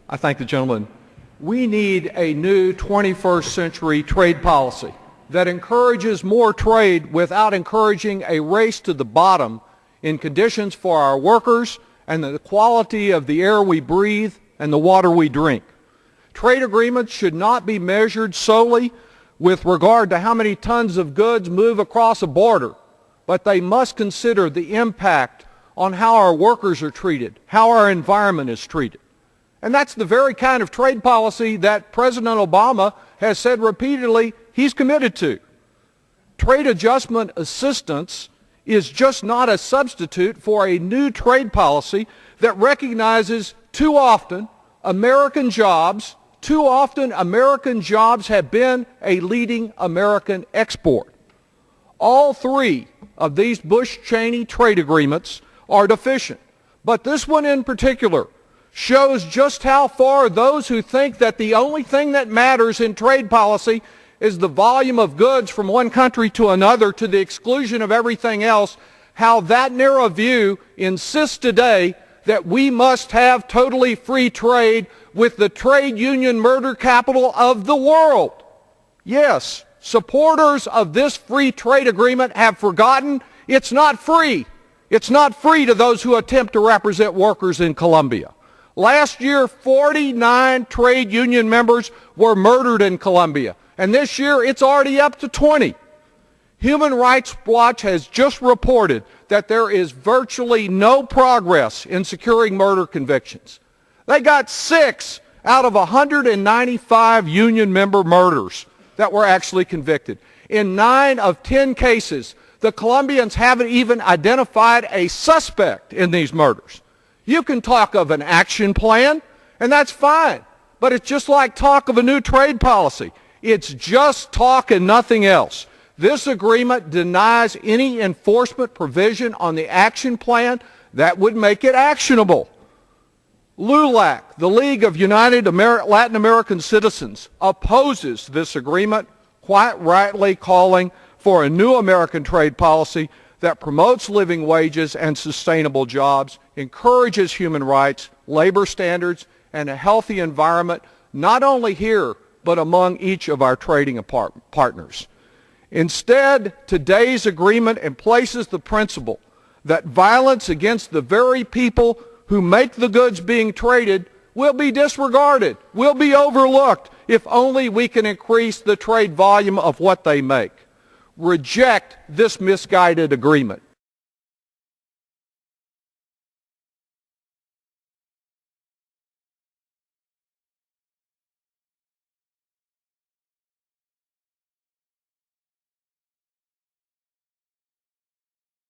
I thank the gentleman. We need a new 21st century trade policy that encourages more trade without encouraging a race to the bottom in conditions for our workers and the quality of the air we breathe and the water we drink. Trade agreements should not be measured solely with regard to how many tons of goods move across a border, but they must consider the impact on how our workers are treated, how our environment is treated. And that's the very kind of trade policy that President Obama has said repeatedly he's committed to. Trade adjustment assistance is just not a substitute for a new trade policy that recognizes too often American jobs have been a leading American export. All three of these Bush-Cheney trade agreements are deficient, but this one in particular shows just how far those who think that the only thing that matters in trade policy is the volume of goods from one country to another to the exclusion of everything else, how that narrow view insists today that we must have totally free trade with the trade union murder capital of the world. Yes, supporters of this free trade agreement have forgotten it's not free. It's not free to those who attempt to represent workers in Colombia. Last year, 49 trade union members were murdered in Colombia, and this year it's already up to 20. Human Rights Watch has just reported that there is virtually no progress in securing murder convictions. They got 6 out of 195 union member murders that were actually convicted. In 9 of 10 cases, the Colombians haven't even identified a suspect in these murders. You can talk of an action plan, and that's fine, but it's just like talk of a new trade policy. It's just talk and nothing else. This agreement denies any enforcement provision on the action plan that would make it actionable. LULAC, the League of United Latin American Citizens, opposes this agreement, quite rightly calling for a new American trade policy that promotes living wages and sustainable jobs, encourages human rights, labor standards, and a healthy environment, not only here, but among each of our trading partners. Instead, today's agreement emplaces the principle that violence against the very people who make the goods being traded will be disregarded, will be overlooked, if only we can increase the trade volume of what they make. Reject this misguided agreement.